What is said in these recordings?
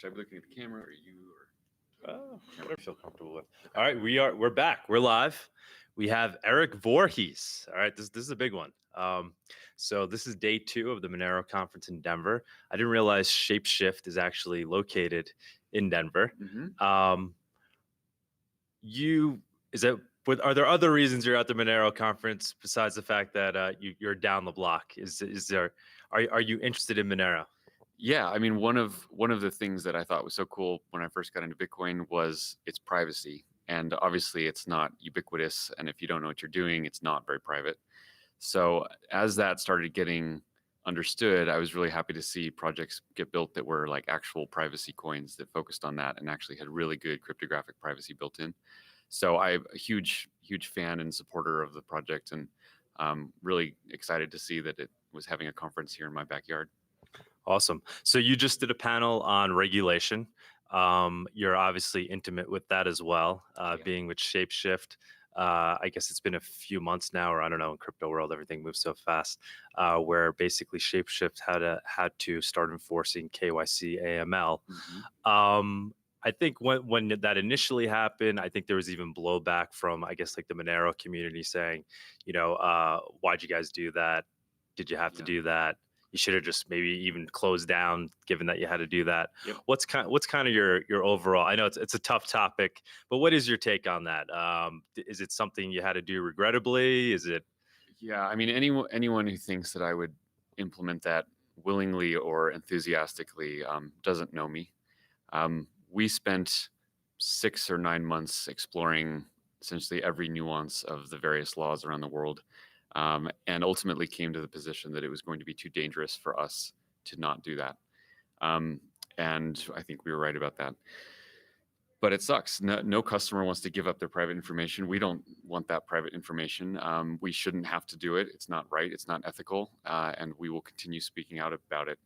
Should I be looking at the camera or you Whatever you feel comfortable with. All right, we're back. We're live. We have Erik Voorhees. All right, this is a big one. So this is day 2 of the Monero conference in Denver. I didn't realize ShapeShift is actually located in Denver. Mm-hmm. Are there other reasons you're at the Monero conference besides the fact that you're down the block? Are you interested in Monero? Yeah, I mean, one of the things that I thought was so cool when I first got into Bitcoin was its privacy. And obviously it's not ubiquitous. And if you don't know what you're doing, it's not very private. So as that started getting understood, I was really happy to see projects get built that were like actual privacy coins that focused on that and actually had really good cryptographic privacy built in. So I'm a huge fan and supporter of the project, and really excited to see that it was having a conference here in my backyard. Awesome. So you just did a panel on regulation. You're obviously intimate with that as well, being with ShapeShift. I guess it's been a few months now, or I don't know, in crypto world, everything moves so fast, where basically ShapeShift had to start enforcing KYC AML. Mm-hmm. I think when that initially happened, I think there was even blowback from, I guess, like the Monero community saying, why'd you guys do that? Did you have to do that? You should have just maybe even closed down, given that you had to do that. Yep. What's kind of your overall? I know it's a tough topic, but what is your take on that? Is it something you had to do regrettably? Is it? Yeah, I mean, anyone who thinks that I would implement that willingly or enthusiastically doesn't know me. We spent 6 or 9 months exploring essentially every nuance of the various laws around the world, and ultimately came to the position that it was going to be too dangerous for us to not do that. And I think we were right about that. But it sucks. No customer wants to give up their private information. We don't want that private information. We shouldn't have to do it. It's not right. It's not ethical. And we will continue speaking out about it.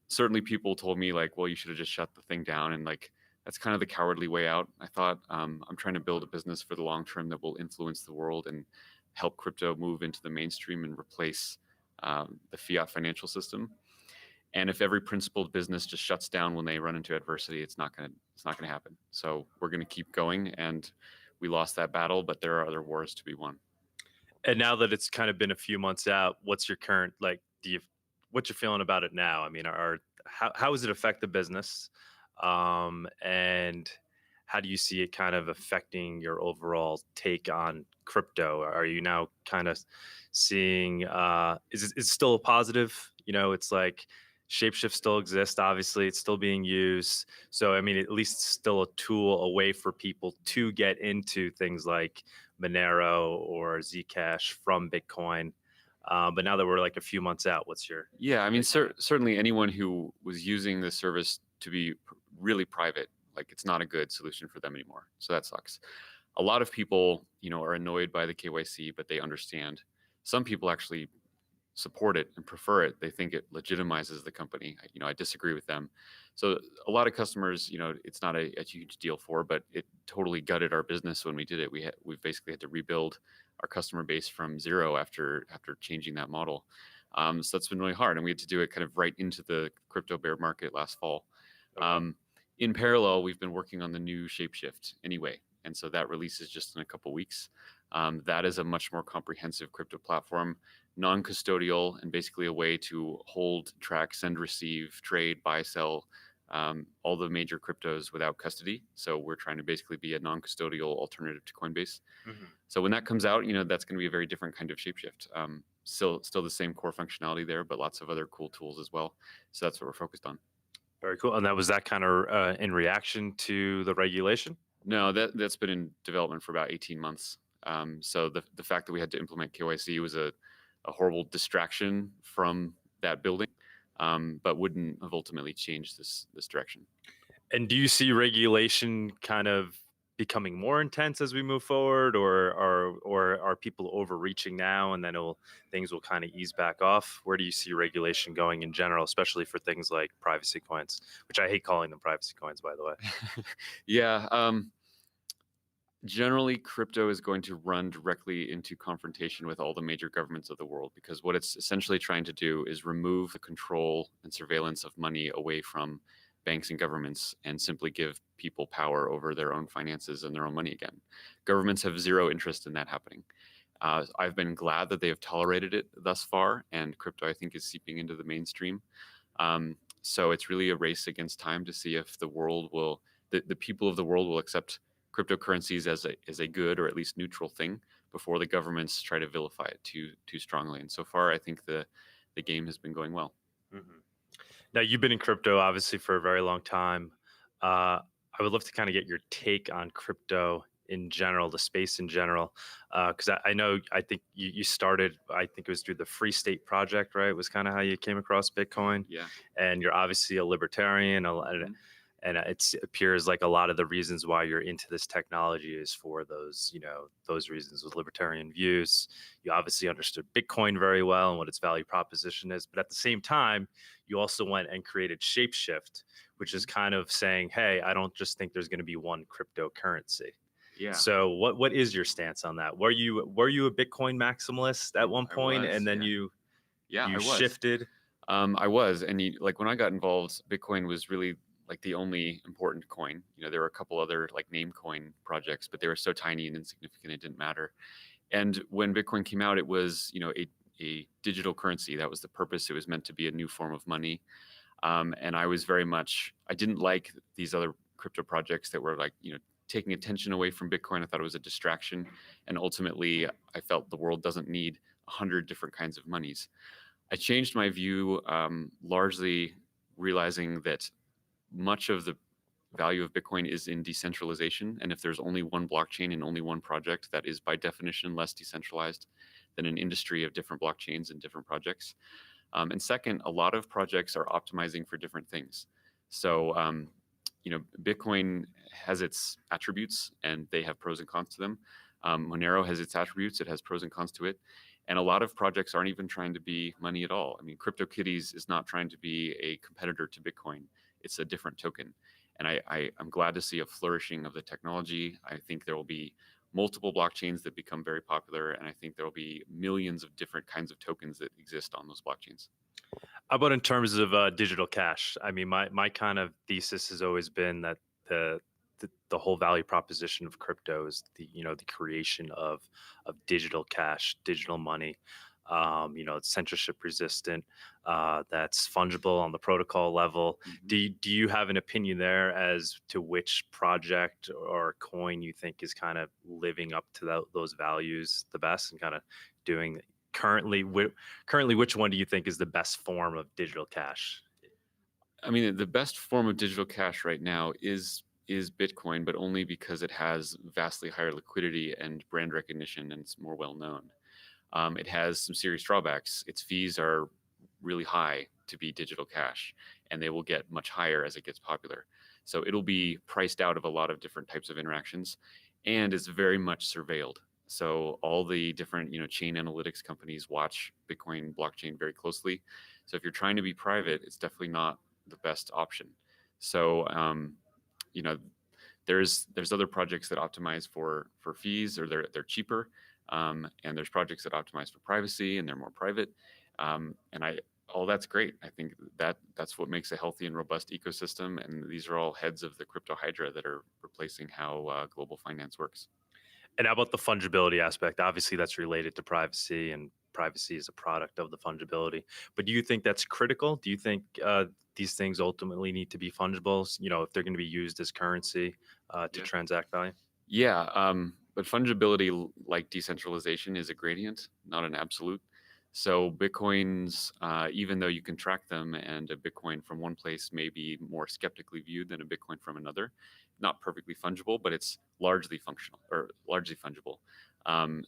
Certainly people told me like, well, you should have just shut the thing down. And like, that's kind of the cowardly way out. I thought I'm trying to build a business for the long term that will influence the world and help crypto move into the mainstream and replace the fiat financial system. And if every principled business just shuts down when they run into adversity, it's not going to happen. So we're going to keep going, and we lost that battle, but there are other wars to be won. And now that it's kind of been a few months out, what's your current what's your feeling about it now? I mean, how does it affect the business, and how do you see it kind of affecting your overall take on crypto? Are you now kind of seeing is it still a positive? It's like ShapeShift still exists. Obviously, it's still being used. So, I mean, at least it's still a tool, a way for people to get into things like Monero or Zcash from Bitcoin. But now that we're like a few months out, what's your? Yeah, I mean, certainly anyone who was using the service to be really private, like it's not a good solution for them anymore. So that sucks. A lot of people, are annoyed by the KYC, but they understand. Some people actually support it and prefer it. They think it legitimizes the company. I disagree with them. So a lot of customers, it's not a huge deal for, but it totally gutted our business when we did it. We've basically had to rebuild our customer base from zero after changing that model. So that's been really hard, and we had to do it kind of right into the crypto bear market last fall. Okay. In parallel, we've been working on the new ShapeShift anyway, and so that releases just in a couple weeks. That is a much more comprehensive crypto platform, non-custodial, and basically a way to hold, track, send, receive, trade, buy, sell, all the major cryptos without custody. So we're trying to basically be a non-custodial alternative to Coinbase. Mm-hmm. So when that comes out, that's going to be a very different kind of ShapeShift. Still the same core functionality there, but lots of other cool tools as well. So that's what we're focused on. Very cool. And was that kind of in reaction to the regulation? No, that's been in development for about 18 months. So the fact that we had to implement KYC was a horrible distraction from that building, but wouldn't have ultimately changed this direction. And do you see regulation kind of becoming more intense as we move forward, or are people overreaching now and then things will kind of ease back off? Where do you see regulation going in general, especially for things like privacy coins, which I hate calling them privacy coins, by the way? Yeah. Generally, crypto is going to run directly into confrontation with all the major governments of the world, because what it's essentially trying to do is remove the control and surveillance of money away from banks and governments and simply give people power over their own finances and their own money again. Governments have zero interest in that happening. I've been glad that they have tolerated it thus far, and crypto, I think, is seeping into the mainstream. So it's really a race against time to see if the people of the world will accept cryptocurrencies as a good or at least neutral thing before the governments try to vilify it too strongly. And so far, I think the game has been going well. Mm-hmm. Now, you've been in crypto obviously for a very long time. I would love to kind of get your take on crypto in general, the space in general, because I think you started, I think it was through the Free State Project, right? It was kind of how you came across Bitcoin. Yeah. And you're obviously a libertarian, and it appears like a lot of the reasons why you're into this technology is for those reasons with libertarian views. You obviously understood Bitcoin very well and what its value proposition is, but at the same time, you also went and created ShapeShift, which is kind of saying, hey, I don't just think there's going to be one cryptocurrency. Yeah. So what is your stance on that? Were you a Bitcoin maximalist at one point, and then you shifted? I was, and like when I got involved, Bitcoin was really like the only important coin. There were a couple other like name coin projects, but they were so tiny and insignificant it didn't matter. And when Bitcoin came out, it was a digital currency. That was the purpose. It was meant to be a new form of money. And I didn't like these other crypto projects that were like taking attention away from Bitcoin. I thought it was a distraction, and ultimately, I felt the world doesn't need 100 different kinds of monies. I changed my view, largely realizing that much of the value of Bitcoin is in decentralization. And if there's only one blockchain and only one project, that is by definition less decentralized than an industry of different blockchains and different projects. And second, a lot of projects are optimizing for different things. So, Bitcoin has its attributes and they have pros and cons to them. Monero has its attributes, it has pros and cons to it. And a lot of projects aren't even trying to be money at all. I mean, CryptoKitties is not trying to be a competitor to Bitcoin. It's a different token. And I'm glad to see a flourishing of the technology. I think there will be multiple blockchains that become very popular, and I think there will be millions of different kinds of tokens that exist on those blockchains. How about in terms of digital cash? I mean, my kind of thesis has always been that the whole value proposition of crypto is the creation of digital cash, digital money. It's censorship resistant, that's fungible on the protocol level. Mm-hmm. Do you have an opinion there as to which project or coin you think is kind of living up to those values the best and kind of doing currently, which one do you think is the best form of digital cash? I mean, the best form of digital cash right now is Bitcoin, but only because it has vastly higher liquidity and brand recognition, and it's more well known. It has some serious drawbacks. Its fees are really high to be digital cash, and they will get much higher as it gets popular. So it'll be priced out of a lot of different types of interactions, and it's very much surveilled. So all the different chain analytics companies watch Bitcoin blockchain very closely. So if you're trying to be private, it's definitely not the best option. So there's other projects that optimize for fees, or they're cheaper. And there's projects that optimize for privacy and they're more private. All that's great. I think that's what makes a healthy and robust ecosystem. And these are all heads of the crypto hydra that are replacing how global finance works. And how about the fungibility aspect? Obviously, that's related to privacy, and privacy is a product of the fungibility. But do you think that's critical? Do you think these things ultimately need to be fungible? If they're going to be used as currency to transact value? Yeah, but fungibility, like decentralization, is a gradient, not an absolute. So Bitcoins, even though you can track them, and a Bitcoin from one place may be more skeptically viewed than a Bitcoin from another, not perfectly fungible, but it's largely functional or largely fungible.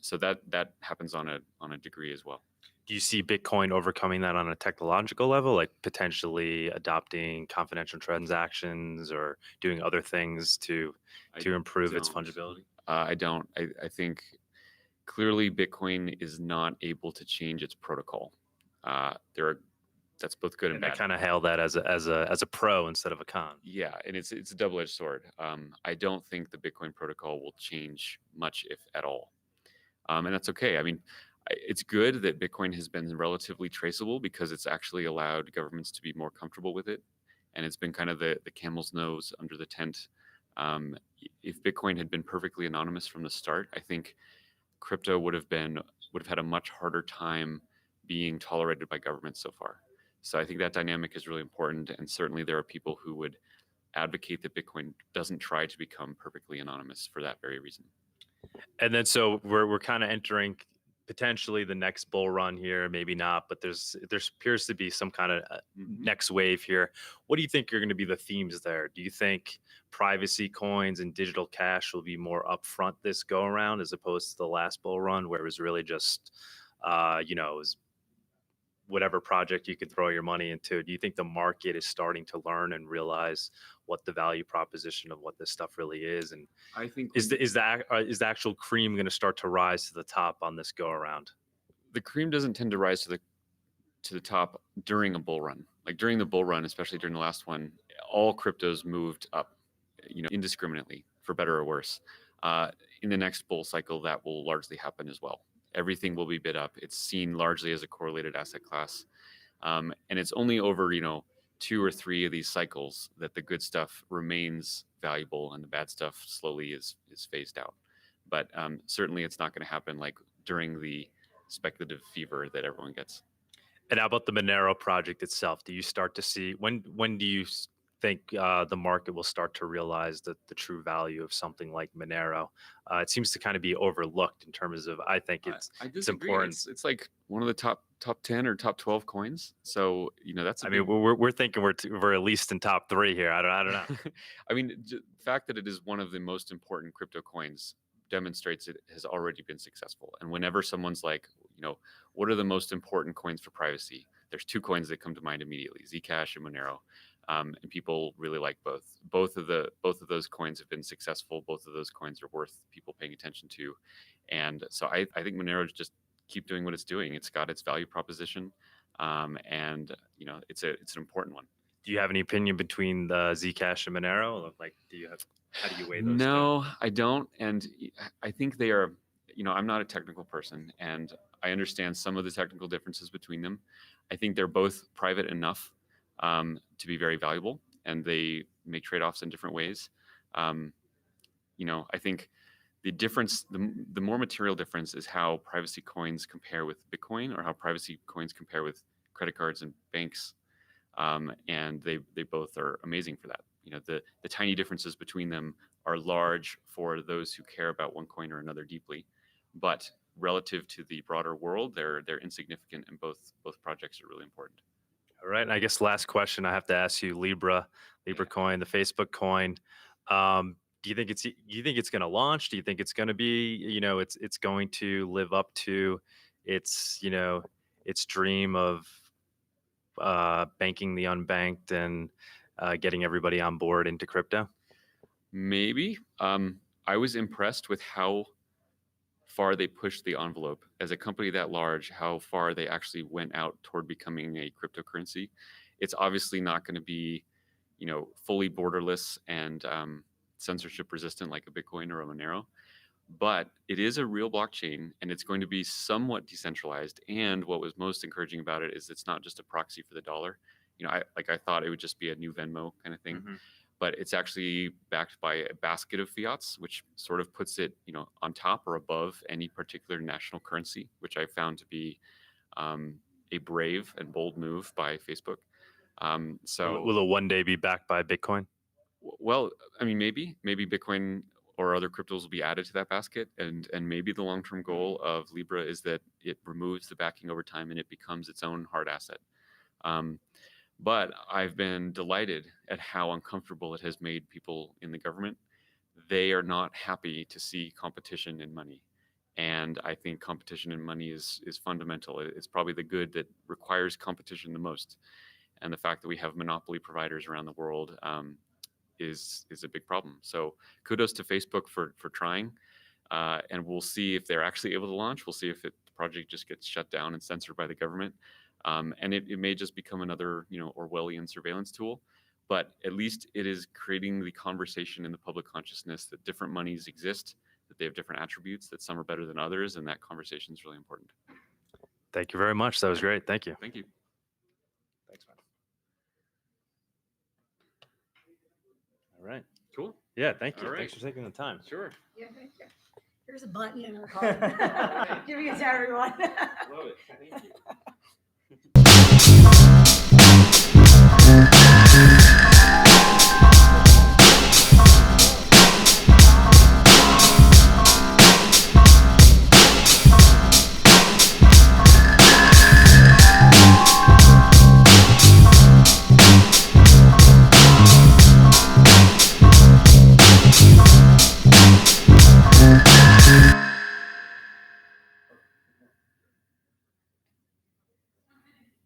So that happens on a degree as well. Do you see Bitcoin overcoming that on a technological level, like potentially adopting confidential transactions or doing other things to improve its fungibility? I don't. I think clearly Bitcoin is not able to change its protocol. That's both good and bad. I kind of hail that as a pro instead of a con. Yeah, and it's a double-edged sword. I don't think the Bitcoin protocol will change much, if at all, and that's okay. I mean, it's good that Bitcoin has been relatively traceable because it's actually allowed governments to be more comfortable with it. and it's been kind of the camel's nose under the tent. If Bitcoin had been perfectly anonymous from the start, I think crypto would have had a much harder time being tolerated by governments so far. So I think that dynamic is really important, and certainly there are people who would advocate that Bitcoin doesn't try to become perfectly anonymous for that very reason. And then so we're kind of entering potentially the next bull run here, maybe not, but there appears to be some kind of next wave here. What do you think are going to be the themes there? Do you think privacy coins and digital cash will be more upfront this go around as opposed to the last bull run where it was really just, it was whatever project you could throw your money into? Do you think the market is starting to learn and realize what the value proposition of what this stuff really is? And I think is the actual cream going to start to rise to the top on this go around? the cream doesn't tend to rise to the top during a bull run. Like during the bull run, especially during the last one, all cryptos moved up, indiscriminately, for better or worse. In the next bull cycle, that will largely happen as well. Everything will be bid up. It's seen largely as a correlated asset class. And it's only over, 2 or 3 of these cycles that the good stuff remains valuable and the bad stuff slowly is phased out. But certainly it's not going to happen like during the speculative fever that everyone gets. And how about the Monero project itself? Do you start to see, when do you think the market will start to realize the true value of something like Monero? It seems to kind of be overlooked in terms of, I think it's important. It's like one of the top 10 or top 12 coins. So, that's, we're thinking we're at least in top 3 here. I don't know. I mean, the fact that it is one of the most important crypto coins demonstrates it has already been successful. And whenever someone's like, what are the most important coins for privacy? There's 2 coins that come to mind immediately: Zcash and Monero. And people really like both. Both of those coins have been successful. Both of those coins are worth people paying attention to. And so I think Monero just keep doing what it's doing. It's got its value proposition, and it's an important one. Do you have any opinion between the Zcash and Monero? Like, how do you weigh those? No, I don't. And I think they are, I'm not a technical person, and I understand some of the technical differences between them. I think they're both private enough to be very valuable, and they make trade-offs in different ways. I think the difference, the more material difference, is how privacy coins compare with Bitcoin, or how privacy coins compare with credit cards and banks. And they both are amazing for that. The tiny differences between them are large for those who care about one coin or another deeply, but relative to the broader world, they're insignificant, and both projects are really important. All right, and I guess last question I have to ask you: Libra coin, the Facebook coin. Do you think it's going to launch? Do you think it's going to be, it's going to live up to its dream of banking the unbanked and getting everybody on board into crypto? Maybe. I was impressed with how far they pushed the envelope as a company that large, how far they actually went out toward becoming a cryptocurrency. It's obviously not going to be, fully borderless and censorship resistant like a Bitcoin or a Monero, but it is a real blockchain, and it's going to be somewhat decentralized. And what was most encouraging about it is it's not just a proxy for the dollar. I thought it would just be a new Venmo kind of thing. Mm-hmm. But it's actually backed by a basket of fiats, which sort of puts it, on top or above any particular national currency, which I found to be a brave and bold move by Facebook. So will it one day be backed by Bitcoin? Well, maybe Bitcoin or other cryptos will be added to that basket, and maybe the long-term goal of Libra is that it removes the backing over time and it becomes its own hard asset. But I've been delighted at how uncomfortable it has made people in the government. They are not happy to see competition in money. And I think competition in money is fundamental. It's probably the good that requires competition the most. And the fact that we have monopoly providers around the world is a big problem. So kudos to Facebook for trying. And we'll see if they're actually able to launch. We'll see if the project just gets shut down and censored by the government. And it may just become another, Orwellian surveillance tool, but at least it is creating the conversation in the public consciousness that different monies exist, that they have different attributes, that some are better than others, and that conversation is really important. Thank you very much. That was great. Thank you. Thank you. Thanks, man. All right. Cool. Yeah, thank you. All right. Thanks for taking the time. Sure. Yeah, thank you. Here's a button in our card. Giving it to everyone. Love it. Thank you.